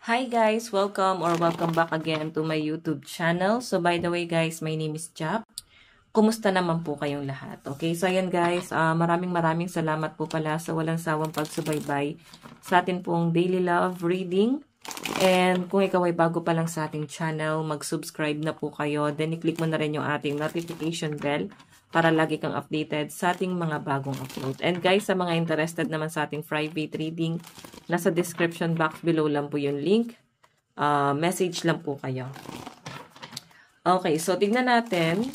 Hi guys! Welcome back again to my YouTube channel. So by the way guys, my name is Jap. Kumusta naman po kayong lahat? Okay, so ayan guys, maraming salamat po pala sa walang sawang pagsubaybay sa atin pong daily love reading. And kung ikaw ay bago pa lang sa ating channel, mag-subscribe na po kayo. Then i-click mo na rin yung ating notification bell para lagi kang updated sa ating mga bagong upload. And guys, sa mga interested naman sa ating private reading, nasa description box below lang po yung link. Message lang po kayo. Okay, so tignan natin.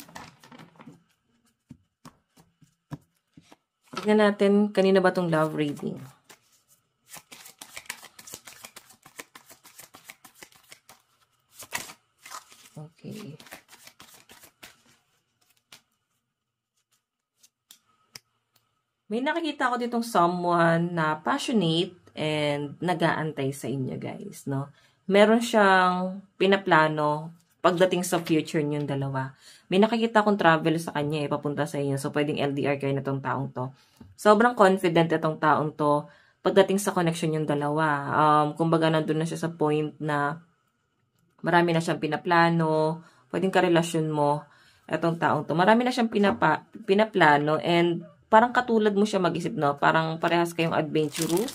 Tignan natin, kanina ba itong love reading? Okay. May nakikita ko ditong someone na passionate and nag-aantay sa inyo guys, no? Meron siyang pinaplano pagdating sa future niyong dalawa. May nakikita akong travel sa kanya papunta sa inyo. So, pwedeng LDR kayo na itong taong to. Sobrang confident itong taong to pagdating sa connection yung dalawa. Kumbaga, nandun na siya sa point na marami na siyang pinaplano. Pwedeng karelasyon mo itong taong to. Marami na siyang pinaplano and parang katulad mo siya mag-isip, no? Parang parehas kayong adventurous.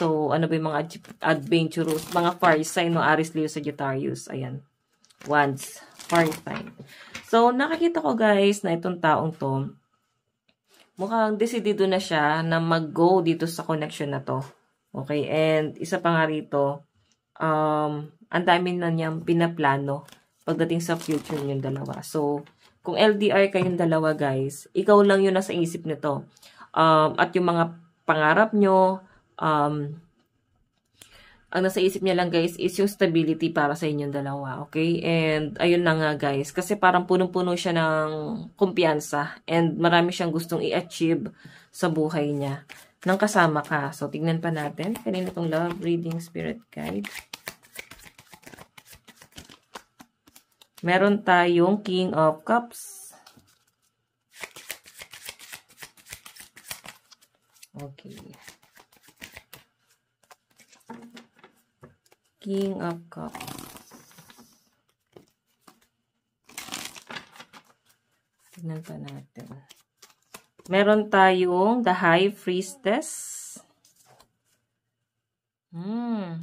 So, ano ba yung mga adventurous? Mga fire sign, no? Aries, Leo, Sagittarius. Ayan. Wands. Fire sign. So, nakikita ko guys na itong taong to, mukhang desidido na siya na mag-go dito sa connection na to. Okay? And isa pa nga rito, ang dami na niyang pinaplano pagdating sa future niyong dalawa. So, kung LDR kayong dalawa guys, ikaw lang yun nasa isip nito. At yung mga pangarap nyo, ang nasa isip niya lang guys is yung stability para sa inyong dalawa, okay? And ayun na nga guys, kasi parang punong-puno siya ng kumpiyansa and marami siyang gustong i-achieve sa buhay niya nang kasama ka. So, tignan pa natin. Kanina itong love reading spirit guide. Meron tayong King of Cups. Okay. King of Cups. Tignan pa natin. Meron tayong the High Priestess.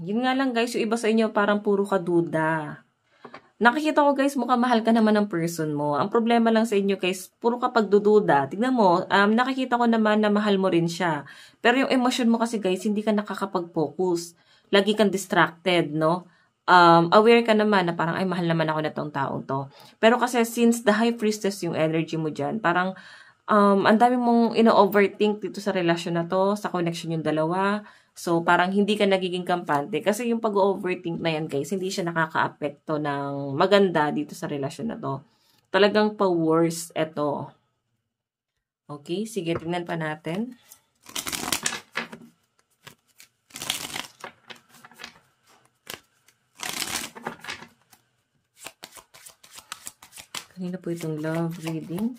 Yun nga lang guys, yung iba sa inyo parang puro kaduda. Nakikita ko guys, mukhang mahal ka naman ng person mo. Ang problema lang sa inyo guys, puro ka pagdududa. Tignan mo, nakikita ko naman na mahal mo rin siya. Pero yung emosyon mo kasi guys, hindi ka nakakapag-focus. Lagi kang distracted, no? Aware ka naman na parang, ay, mahal naman ako na tong taong to. Pero kasi since the High Priestess yung energy mo dyan, parang, ang dami mong ino-overthink dito sa relasyon na to, sa connection yung dalawa. So, parang hindi ka nagiging kampante. Kasi yung pag-overthink na yan, guys, hindi siya nakaka-apekto ng maganda dito sa relasyon na to. Talagang pa-worse ito. Okay, sige, tingnan pa natin. Kanina po itong love reading.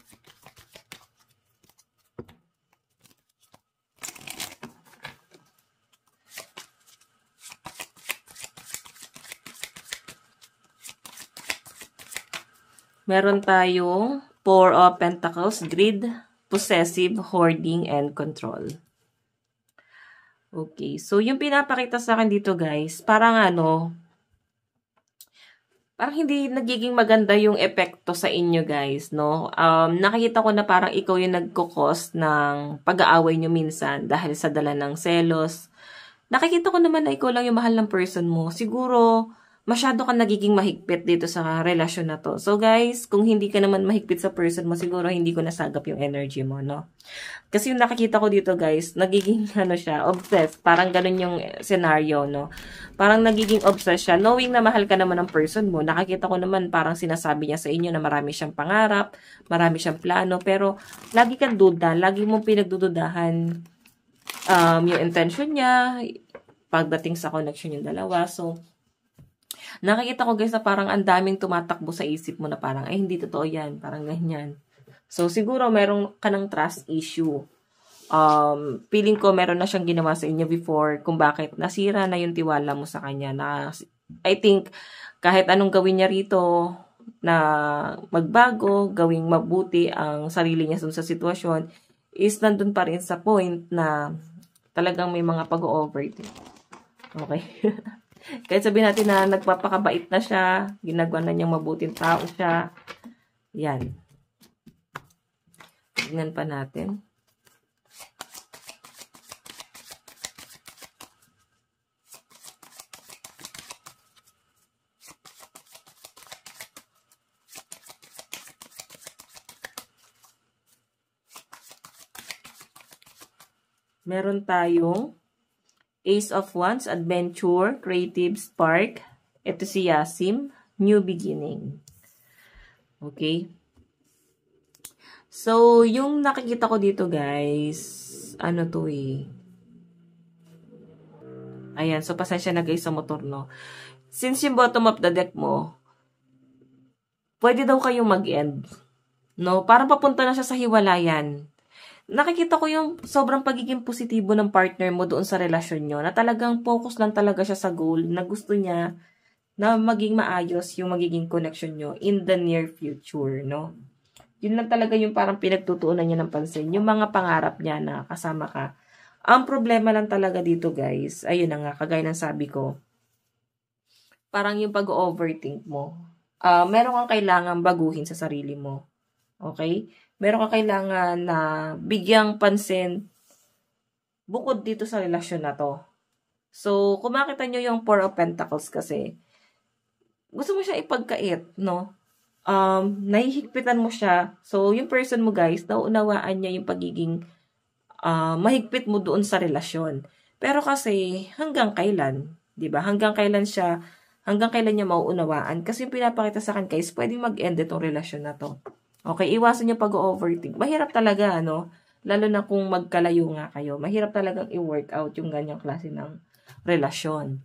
Meron tayong Four of Pentacles, Greed, Possessive, Hoarding, and Control. Okay, so yung pinapakita sa akin dito guys, parang parang hindi nagiging maganda yung epekto sa inyo guys, no? Nakikita ko na parang ikaw yung nagkukos ng pag-aaway nyo minsan dahil sa dala ng selos. Nakikita ko naman na ikaw lang yung mahal ng person mo. Siguro, masyado ka nagiging mahigpit dito sa relasyon na to. So guys, kung hindi ka naman mahigpit sa person mo, siguro hindi ko nasagap yung energy mo, no? Kasi yung nakikita ko dito guys, nagiging siya, obsessed. Parang ganun yung scenario, no? Parang nagiging obsessed siya. Knowing na mahal ka naman ng person mo, nakikita ko naman parang sinasabi niya sa inyo na marami siyang pangarap, marami siyang plano, pero lagi kang duda, lagi mong pinagdududahan yung intention niya, pagdating sa connection yung dalawa. So, nakikita ko guys na parang ang daming tumatakbo sa isip mo na parang, ay hindi totoo yan, parang ganyan. So, siguro meron ka ng trust issue. feeling ko meron na siyang ginawa sa inyo before kung bakit nasira na yung tiwala mo sa kanya. Na, I think, kahit anong gawin niya rito na magbago, gawing mabuti ang sarili niya sa sitwasyon, is nandun pa rin sa point na talagang may mga pag-overthink. Okay? Kahit sabihin natin na nagpapakabait na siya, ginagawa na niyang mabuting tao siya, yan. Tignan pa natin. Meron tayong Ace of Wands, Adventure, Creative Spark, Enthusiasm, New Beginning. Okay? So, yung nakikita ko dito guys, ano to eh. Ayan, so pasensya na guys sa motor, no. Since yung bottom of the deck mo, pwede daw kayong mag-end. No? Parang papunta na siya sa hiwalayan. Nakikita ko yung sobrang pagiging positibo ng partner mo doon sa relasyon nyo, na talagang focus lang talaga siya sa goal, na gusto niya na maging maayos yung magiging connection nyo in the near future, no? Yun lang talaga yung parang pinagtutuunan niya ng pansin, yung mga pangarap niya na kasama ka. Ang problema lang talaga dito guys, ayun na nga, kagaya ng sabi ko, parang yung pag-overthink mo, meron kang kailangan baguhin sa sarili mo. Okay? Meron ka kailangan na bigyang pansin bukod dito sa relasyon na to. So, kung makita nyo yung Four of Pentacles kasi, gusto mo siya ipagkait, no? Nahihigpitan mo siya. So, yung person mo guys, nauunawaan niya yung pagiging mahigpit mo doon sa relasyon. Pero kasi, hanggang kailan? Diba? Hanggang kailan niya mauunawaan? Kasi yung pinapakita sa akin guys, pwedeng mag-end itong relasyon na to. Okay, iwasan niyo pag-overthink. Mahirap talaga, ano? Lalo na kung magkalayo nga kayo. Mahirap talagang i-work out yung ganyang klase ng relasyon.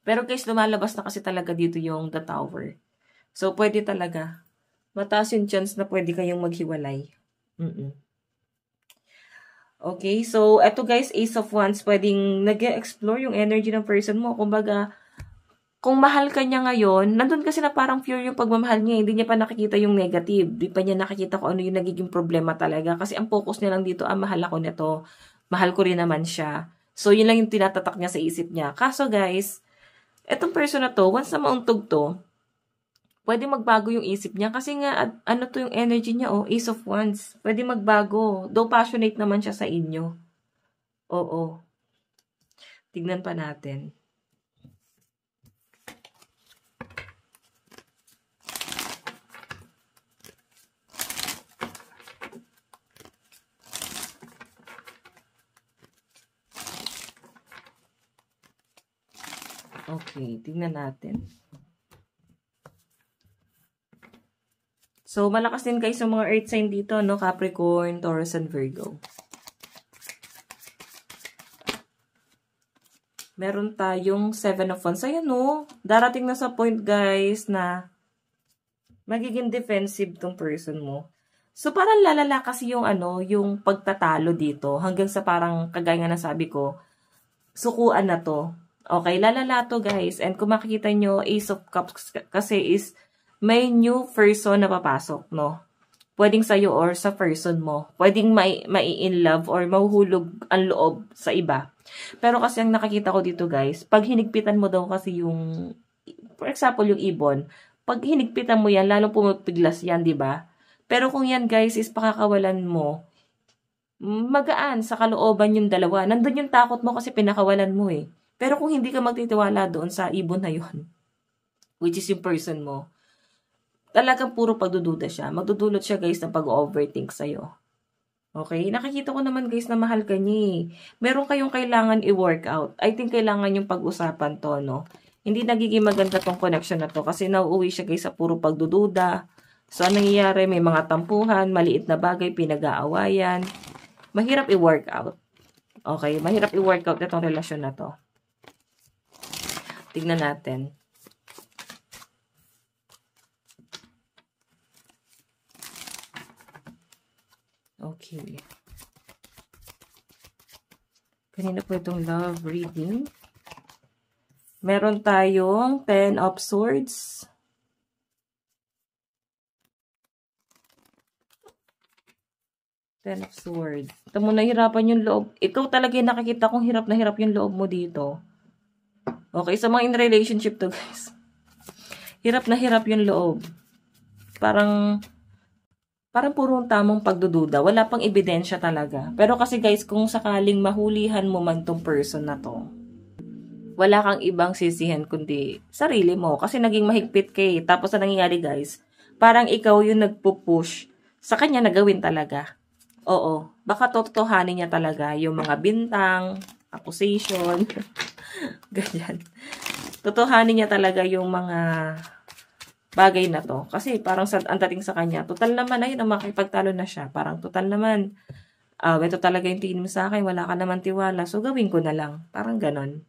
Pero guys, lumalabas na kasi talaga dito yung The Tower. So, pwede talaga. Mataas yung chance na pwede kayong maghiwalay. Okay, so, eto guys, Ace of Wands, pwedeng nag-explore yung energy ng person mo. Kumbaga, kung mahal ka niya ngayon, nandun kasi na parang pure yung pagmamahal niya. Hindi niya pa nakikita yung negative. Hindi pa niya nakikita kung ano yung nagiging problema talaga. Kasi ang focus niya lang dito, mahal ako nito. Mahal ko rin naman siya. So, yun lang yung tinatatak niya sa isip niya. Kaso guys, etong person na to, once na mauntog to, pwede magbago yung isip niya. Kasi nga, ano to yung energy niya, Ace of Wands. Pwede magbago. Though passionate naman siya sa inyo. Oo. Tignan pa natin. Okay, tingnan natin. So, malakas din guys yung mga earth sign dito, no? Capricorn, Taurus, and Virgo. Meron tayong 7 of Wands. Ayan, no? Darating na sa point, guys, na magiging defensive tong person mo. So, parang lalala kasi yung, yung pagtatalo dito. Hanggang sa parang, kagaya nga na sabi ko, sukuan na to. Okay, lalala to guys. And kung makikita nyo, Ace of Cups kasi is may new person na papasok, no? Pwedeng sa'yo or sa person mo. Pwedeng mai-in love or mahuhulog ang loob sa iba. Pero kasi ang nakikita ko dito guys, pag hinigpitan mo daw kasi yung, for example, yung ibon, pag hinigpitan mo yan, lalong pumipiglas yan, di ba? Pero kung yan guys is pakakawalan mo, magaan sa kalooban yung dalawa. Nandun yung takot mo kasi pinakawalan mo eh. Pero kung hindi ka magtitiwala doon sa ibon na yun, which is yung person mo, talagang puro pagdududa siya. Magdudulot siya guys ng pag-overthink sa'yo. Okay? Nakikita ko naman guys na mahal ka niya eh. Meron kayong kailangan i-workout. I think kailangan yung pag-usapan to, no? Hindi nagiging maganda tong connection na to kasi nauuwi siya guys sa puro pagdududa. So, anong nangyayari? May mga tampuhan, maliit na bagay, pinag-aawayan. Mahirap i-workout. Okay? Mahirap i-workout itong relasyon na to. Tignan natin. Okay. Kanina po itong love reading. Meron tayong 10 of Swords. Ten of Swords. Ito mo, nahirapan yung loob. Ikaw talaga yung nakikita kong hirap na hirap yung loob mo dito. Okay, sa mga in relationship to, guys. Hirap na hirap yung loob. Parang purong tamang pagdududa. Wala pang ebidensya talaga. Pero kasi guys, kung sakaling mahulihan mo man tong person na to, wala kang ibang sisihan kundi sarili mo. Kasi naging mahigpit kay. Tapos na nangyayari guys, parang ikaw yung nagpupush sa kanya na gawin talaga. Oo, baka totohanin niya talaga yung mga bintang, accusation, ganyan. Totohanin niya talaga yung mga bagay na to. Kasi parang ang dating sa kanya, total naman, ayun, makipagtalo na siya. Parang total naman, ito talaga yung tingin mo sa akin, wala ka naman tiwala, so gawin ko na lang. Parang ganon.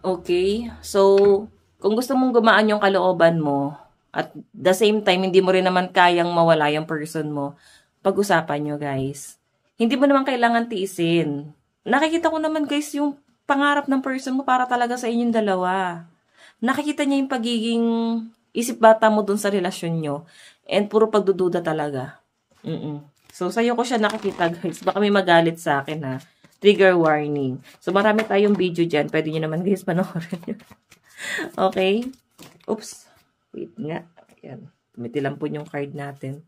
Okay, so, kung gusto mong gumaan yung kalooban mo, at the same time, hindi mo rin naman kayang mawala yung person mo, pag-usapan nyo, guys. Hindi mo naman kailangan tiisin. Nakikita ko naman, guys, yung pangarap ng person mo para talaga sa inyong dalawa. Nakikita niya yung pagiging isip bata mo dun sa relasyon nyo. And puro pagdududa talaga. So, sa'yo ko siya nakikita, guys. Baka may magalit sa akin, ha. Trigger warning. So, marami tayong video dyan. Pwede nyo naman, guys, panoorin. Okay? Oops. Wait nga. Ayan. Tumitilan po yung card natin.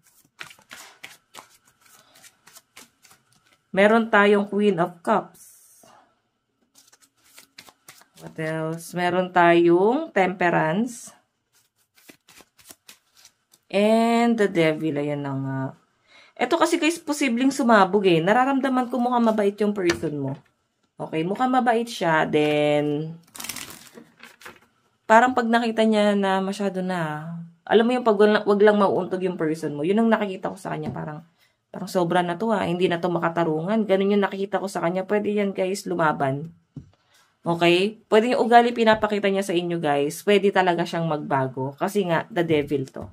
Meron tayong Queen of Cups. What else? Meron tayong Temperance. And the Devil. Ayan na nga. Ito kasi guys, posibleng sumabog eh. Nararamdaman ko mukhang mabait yung person mo. Okay, mukhang mabait siya. Then, parang pag nakita niya na masyado na, alam mo yung pag wag lang mauuntog yung person mo. Yun ang nakikita ko sa kanya. Parang sobra na to ha. Hindi na to makatarungan. Ganun yung nakikita ko sa kanya. Pwede yan guys, lumaban. Okay? Pwede yung ugali pinapakita niya sa inyo guys. Pwede talaga siyang magbago. Kasi nga, the devil to.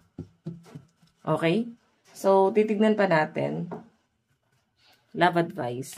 Okay? So, titignan pa natin. Love advice.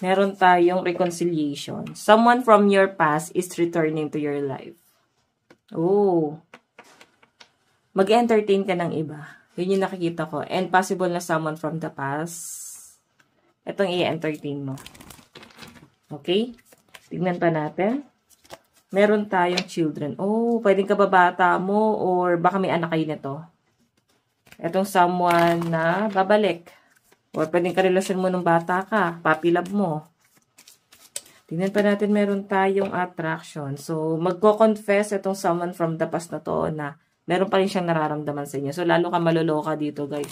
Meron tayong reconciliation. Someone from your past is returning to your life. Oh. Mag-entertain ka ng iba. Yun yung nakikita ko. And possible na someone from the past. Itong i-entertain mo. Okay? Tignan pa natin. Meron tayong children. Oh, pwedeng kababata mo or baka may anak kayo nito. Itong someone na babalik. Or pwedeng karelasyon mo nung bata ka. Puppy love mo. Tingnan pa natin, meron tayong attraction. So, magko-confess itong someone from the past na to na meron pa rin siyang nararamdaman sa inyo. So, lalo ka maluloka dito, guys.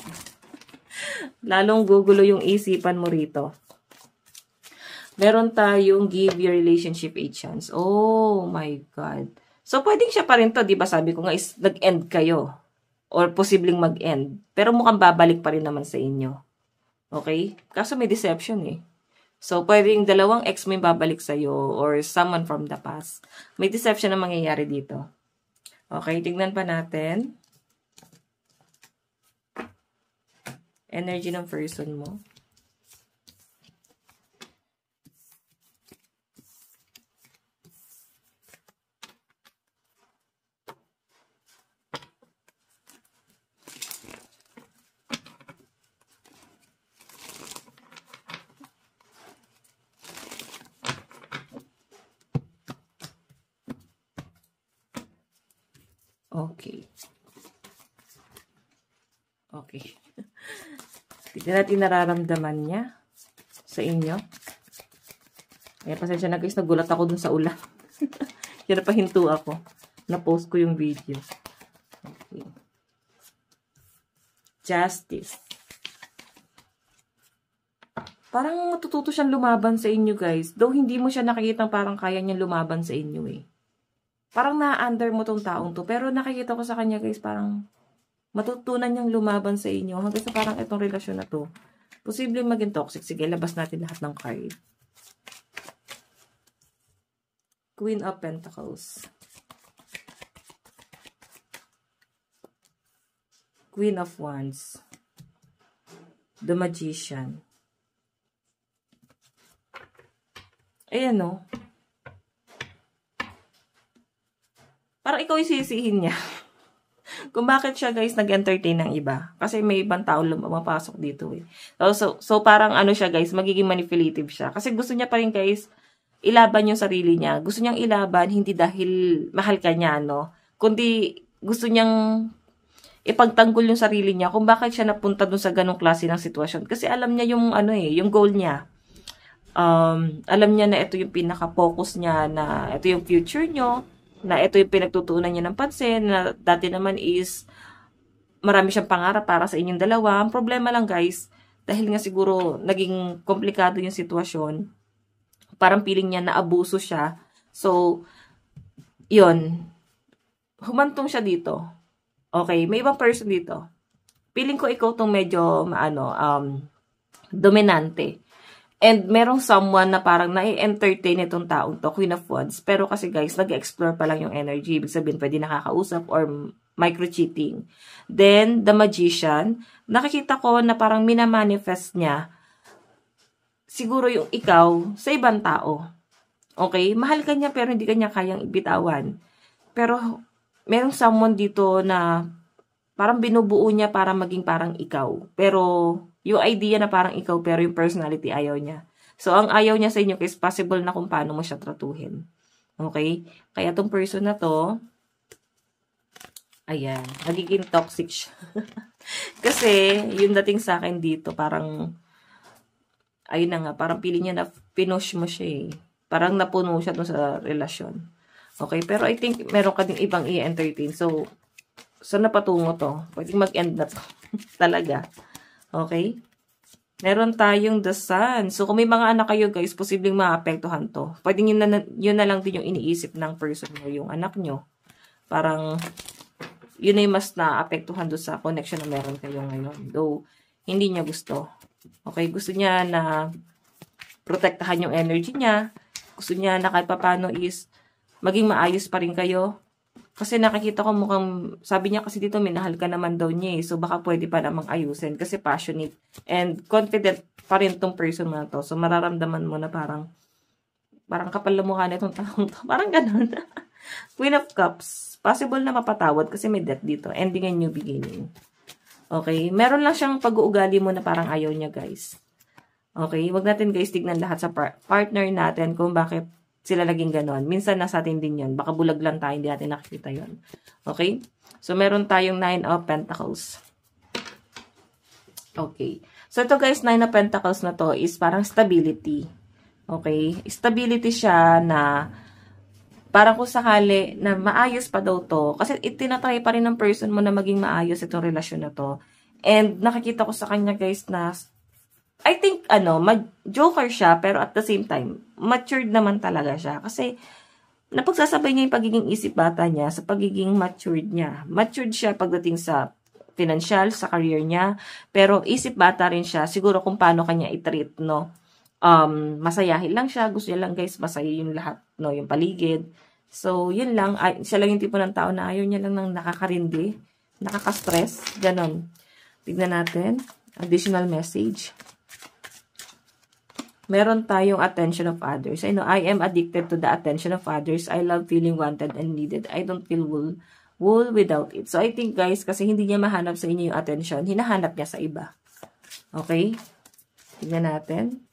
Lalong gugulo yung isipan mo rito. Meron tayong give your relationship a chance. Oh my God. So, pwedeng siya pa rin to. Diba sabi ko nga is nag-end kayo. Or posibleng mag-end. Pero mukhang babalik pa rin naman sa inyo. Okay? Kaso may deception eh. So, pwedeng dalawang ex mo yung babalik sa'yo or someone from the past. May deception na mangyayari dito. Okay, tignan pa natin. Energy ng person mo. Okay. Okay. Tignan natin nararamdaman niya sa inyo. Kaya pasensya na guys, nagulat ako dun sa ulan. Kaya napahinto ako. Na-post ko yung video. Okay. Justice. Parang matututo siyang lumaban sa inyo guys. Though hindi mo siya nakikita parang kaya niyang lumaban sa inyo eh. Parang na-under mo tong taong to. Pero nakikita ko sa kanya guys, parang Matutunan niyang lumaban sa inyo hanggang sa parang itong relasyon na to. Posibleng maging toxic. Sige, labas natin lahat ng card. Queen of Pentacles. Queen of Wands. The Magician. Ayan, no? Parang ikaw isisihin niya. Kung bakit siya, guys, nag-entertain ng iba. Kasi may ibang tao lumapasok dito, eh. So, parang ano siya, guys, magiging manipulative siya. Kasi gusto niya pa rin, guys, ilaban yung sarili niya. Gusto niyang ilaban, hindi dahil mahal ka niya, no? Kundi gusto niyang ipagtanggol yung sarili niya kung bakit siya napunta dun sa ganong klase ng sitwasyon. Kasi alam niya yung, ano eh, yung goal niya. Alam niya na ito yung pinaka-focus niya, na ito yung future niyo, na ito yung pinagtutuunan niya ng pansin, na dati naman is marami siyang pangarap para sa inyong dalawa. Ang problema lang, guys, dahil nga siguro naging komplikado yung sitwasyon, parang feeling niya na abuso siya. So, yun, humantong siya dito. Okay, may ibang person dito. Feeling ko ikaw tong medyo dominante. And merong someone na parang nai-entertain itong taong to, Queen of Wands. Pero kasi, guys, nag-explore pa lang yung energy. Ibig sabihin, pwede nakakausap or micro-cheating. Then, the Magician, nakikita ko na parang minamanifest niya siguro yung ikaw sa ibang tao. Okay? Mahal ka niya pero hindi ka niya kayang ibitawan. Pero, merong someone dito na parang binubuo niya para maging parang ikaw. Pero, yung idea na parang ikaw pero yung personality ayaw niya. So, ang ayaw niya sa inyo is possible na kung paano mo siya tratuhin. Okay? Kaya tong person na to, ayan, nagiging toxic siya. Kasi, yung dating sa akin dito, parang, ayun na nga, parang pili niya na pinush mo siya eh. Parang napuno siya dun sa relasyon. Okay? Pero I think meron ka ding ibang i-entertain. So, saan na patungo to? Pwedeng mag-end na to. Talaga. Okay? Meron tayong the sun. So, kung may mga anak kayo, guys, posibleng maapektuhan to. Pwedeng yun na lang din yung iniisip ng person mo, yung anak nyo. Parang, yun na yung mas naapektuhan doon sa connection na meron kayo ngayon. Though, hindi niya gusto. Okay? Gusto niya na protektahan yung energy niya. Gusto niya na kahit paano is maging maayos pa rin kayo. Kasi nakikita ko mukhang, sabi niya kasi dito, minahal ka naman daw niya eh. So, baka pwede pa namang ayusin kasi passionate and confident pa rin tong person mo na to. So, mararamdaman mo na parang kapal na mukha na itong taong to. Parang ganun. Queen of Cups. Possible na mapatawad kasi may death dito. Ending and new beginning. Okay? Meron lang siyang pag-uugali mo na parang ayaw niya, guys. Okay? Wag natin, guys, tignan lahat sa partner natin kung bakit sila naging ganon. Minsan nasa atin din yun. Baka bulag lang tayo, hindi natin nakikita yun. Okay? So, meron tayong 9 of Pentacles. Okay. So, ito guys, 9 of Pentacles na to is parang stability. Okay? Stability siya na parang kung sakali na maayos pa daw to. Kasi itinatry pa rin ng person mo na maging maayos itong relasyon na to. And nakikita ko sa kanya guys na I think, joker siya, pero at the same time, matured naman talaga siya. Kasi, napagsasabay niya yung pagiging isip bata niya sa pagiging matured niya. Matured siya pagdating sa financial, sa career niya, pero isip bata rin siya, siguro kung paano kanya i-treat, no? Masayahin lang siya, gusto niya lang guys, masaya yung lahat, no? Yung paligid. So, yun lang, siya lang yung tipo ng tao na ayaw niya lang ng nakakarindi, nakaka-stress, ganon. Tignan natin, additional message. Meron tayong attention of others. I know, I am addicted to the attention of others. I love feeling wanted and needed. I don't feel wool without it. So, I think, guys, kasi hindi niya mahanap sa inyo yung attention, hinahanap niya sa iba. Okay? Tingnan natin.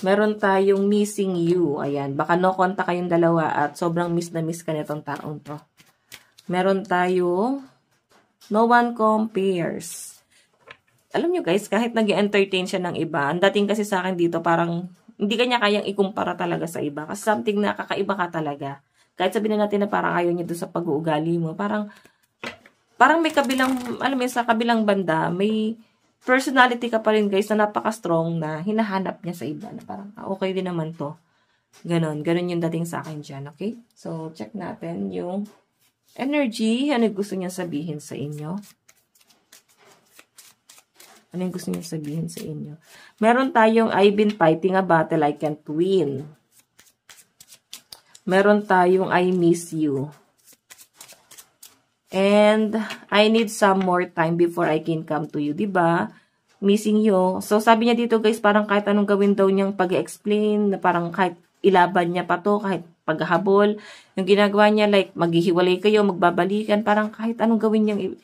Meron tayong missing you. Ayan. Baka no contact kayong dalawa at sobrang miss na miss ka nitong taong to. Meron tayong no one compares. Alam nyo guys, kahit nag-entertain siya ng iba, ang dating kasi sa akin dito, parang hindi kanya kayang ikumpara talaga sa iba. Kasi something na kakaiba ka talaga. Kahit sabihin na natin na parang ayaw niya doon sa pag-uugali mo, parang may kabilang, alam mo, sa kabilang banda, may personality ka pa rin guys na napaka-strong na hinahanap niya sa iba. Na parang, okay din naman to. Ganon yung dating sa akin dyan, okay? So, check natin yung Energy, ano gusto niya sabihin sa inyo? Ano yung gusto niya sabihin sa inyo? Meron tayong, I've been fighting a battle I can't win. Meron tayong, I miss you. And, I need some more time before I can come to you. Diba? Missing you. So, sabi niya dito guys, parang kahit anong gawin daw niyang pag-explain, na parang kahit ilaban niya pa to, kahit paghahabol, yung ginagawa niya, like, maghihiwalay kayo, magbabalikan, parang kahit anong gawin niyang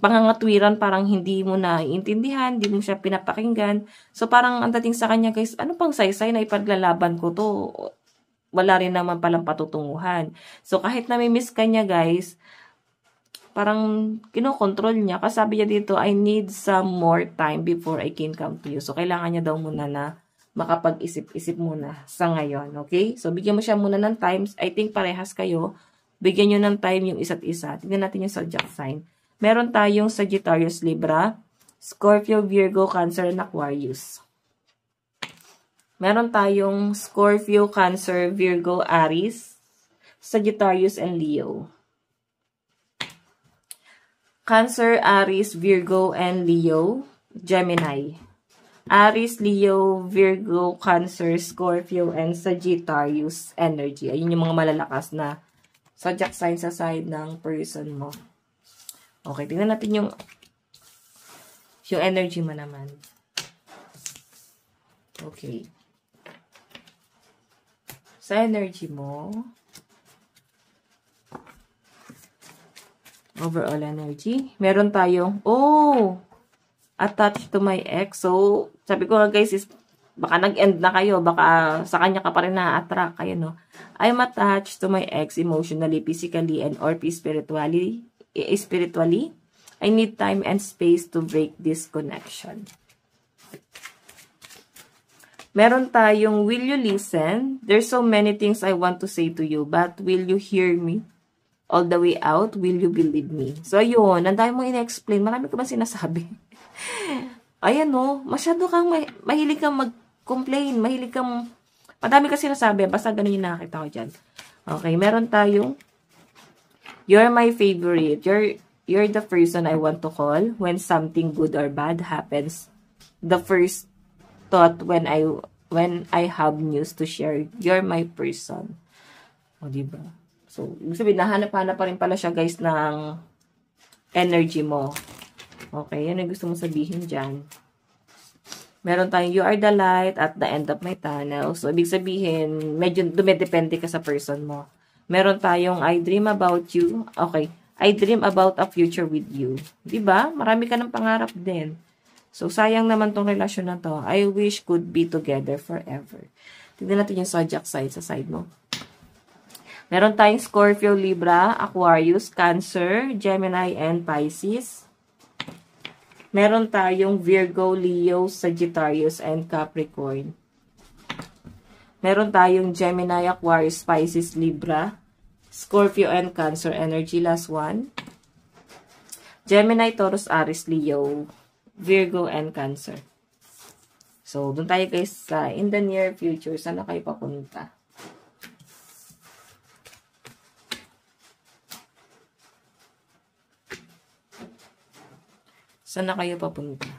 pangangatwiran, parang hindi mo na iintindihan, hindi mo siya pinapakinggan. So, parang ang dating sa kanya, guys, ano pang saysay na ipaglalaban ko to? Wala rin naman palang patutunguhan. So, kahit nami-miss ka niya, guys, parang kinokontrol niya. Kasi sabi niya dito, I need some more time before I can come to you. So, kailangan niya daw muna na makapag-isip-isip muna sa ngayon. Okay? So, bigyan mo siya muna ng time. I think parehas kayo. Bigyan nyo ng time yung isa't isa. Tignan natin yung zodiac sign. Meron tayong Sagittarius, Libra, Scorpio, Virgo, Cancer, and Aquarius. Meron tayong Scorpio, Cancer, Virgo, Aries, Sagittarius, and Leo. Cancer, Aries, Virgo, and Leo, Gemini. Aries, Leo, Virgo, Cancer, Scorpio, and Sagittarius energy. Ayun yung mga malalakas na zodiac sign sa side ng person mo. Okay, tingnan natin yung energy mo naman. Okay. Sa energy mo, overall energy, meron tayong, attached to my ex. So, sabi ko nga guys, is baka nag-end na kayo, baka sa kanya ka pa rin na-attract kayo, no? I'm attached to my ex emotionally, physically, and or spiritually. I need time and space to break this connection. Meron tayong, will you listen? There's so many things I want to say to you, but will you hear me? All the way out, will you believe me? So, ayun, ang dami mong ina-explain. Marami ka ba sinasabi? Ayan, no? Masyado kang, mahilig kang mag-complain. Mahilig kang, madami ka sinasabi. Basta ganun yung nakakita ko dyan. Okay, meron tayong, you're my favorite. You're the person I want to call when something good or bad happens. The first thought when I have news to share, you're my person. O, diba? So, ibig sabihin, nahanap-hanap pa rin pala siya, guys, ng energy mo. Okay, yan ang gusto mong sabihin dyan. Meron tayong, you are the light at the end of my tunnel. So, ibig sabihin, medyo dumedepende ka sa person mo. Meron tayong, I dream about you. Okay, I dream about a future with you. Diba? Marami ka ng pangarap din. So, sayang naman tong relasyon na to. I wish could be together forever. Tignan natin yung zodiac sign sa side mo. Meron tayong Scorpio, Libra, Aquarius, Cancer, Gemini, and Pisces. Meron tayong Virgo, Leo, Sagittarius, and Capricorn. Meron tayong Gemini, Aquarius, Pisces, Libra, Scorpio, and Cancer energy. Last one. Gemini, Taurus, Aries, Leo, Virgo, and Cancer. So, dun tayo guys sa in the near future. Saan na kayo papunta? Saan na kayo papunta?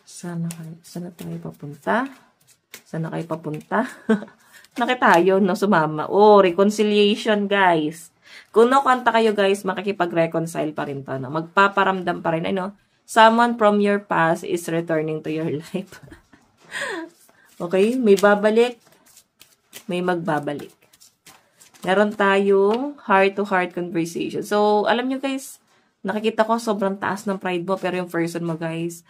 Saan na tayo papunta? Saan na kayo papunta? Nakitayo, no? Sumama. Oh, reconciliation, guys. Kung no-kanta kayo, guys, makikipag-reconcile pa rin to, no? Magpaparamdam pa rin, ano? Someone from your past is returning to your life. Okay? May babalik, may magbabalik. Meron tayong heart-to-heart conversation. So, alam nyo guys, nakikita ko sobrang taas ng pride mo, pero yung person mo guys,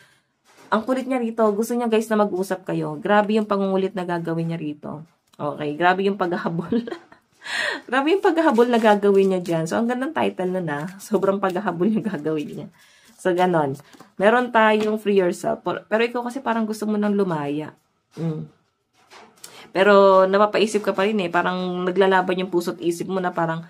ang kulit niya rito, gusto niya guys na mag-usap kayo. Grabe yung pangungulit na gagawin niya rito. Okay, grabe yung paghahabol. Grabe yung paghahabol na gagawin niya dyan. So, ang gandang title nun sobrang paghahabol yung gagawin niya. So, ganon. Meron tayong free yourself. Pero ikaw kasi parang gusto mo nang lumaya. Pero napapaisip ka pa rin parang naglalaban yung puso't isip mo na parang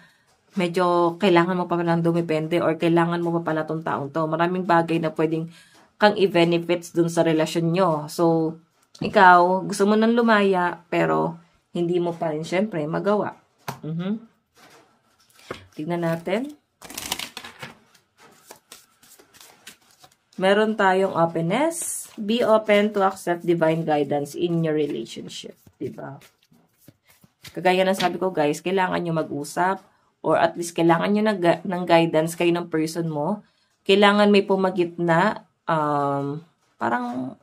medyo kailangan mo pa palang dumepende or kailangan mo pa pala tong taong to. Maraming bagay na pwedeng kang i-benefits dun sa relasyon nyo. So, ikaw, gusto mo nang lumaya, pero hindi mo pa rin syempre magawa. Tignan natin. Meron tayong openness. Be open to accept divine guidance in your relationship. Diba? Kagaya ng sabi ko guys, kailangan nyo mag-usap or at least kailangan nyo ng guidance kayo ng person mo. Kailangan may pumagitna, parang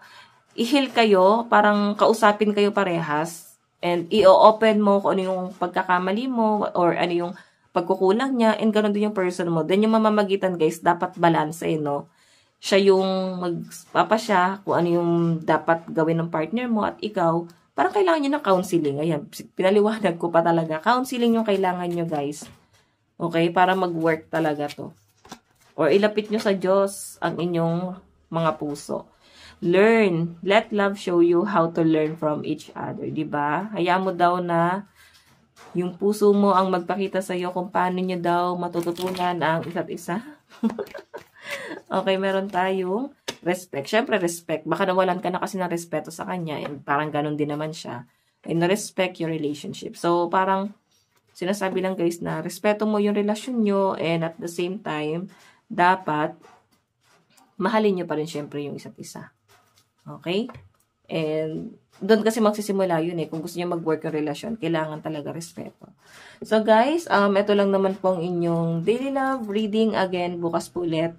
i-heal kayo, parang kausapin kayo parehas and i-open mo kung ano yung pagkakamali mo or ano yung pagkukulang niya and ganoon din yung person mo. Then yung mamamagitan guys, dapat balance no? Siya yung magpapasya kung ano yung dapat gawin ng partner mo at ikaw, parang kailangan nyo ng counseling. Ayan, pinaliwanag ko pa talaga. Counseling yung kailangan nyo guys. Okay? Para mag-work talaga to. Or ilapit nyo sa Diyos ang inyong mga puso. Learn. Let love show you how to learn from each other. Diba? Hayaan mo daw na yung puso mo ang magpakita sa iyo kung paano nyo daw matututunan ang isa't isa. Okay, meron tayong respect. Siyempre, respect. Baka nawalan ka na kasi ng respeto sa kanya. And parang ganun din naman siya. And respect your relationship. So, parang sinasabi lang guys na respeto mo yung relasyon nyo and at the same time, dapat mahalin nyo pa rin siyempre yung isa't isa. Okay? And doon kasi magsisimula yun Kung gusto nyo mag-work yung relasyon, kailangan talaga respeto. So guys, ito lang naman po ang inyong daily love reading. Again, bukas po ulit.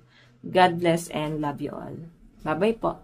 God bless and love you all. Bye-bye po.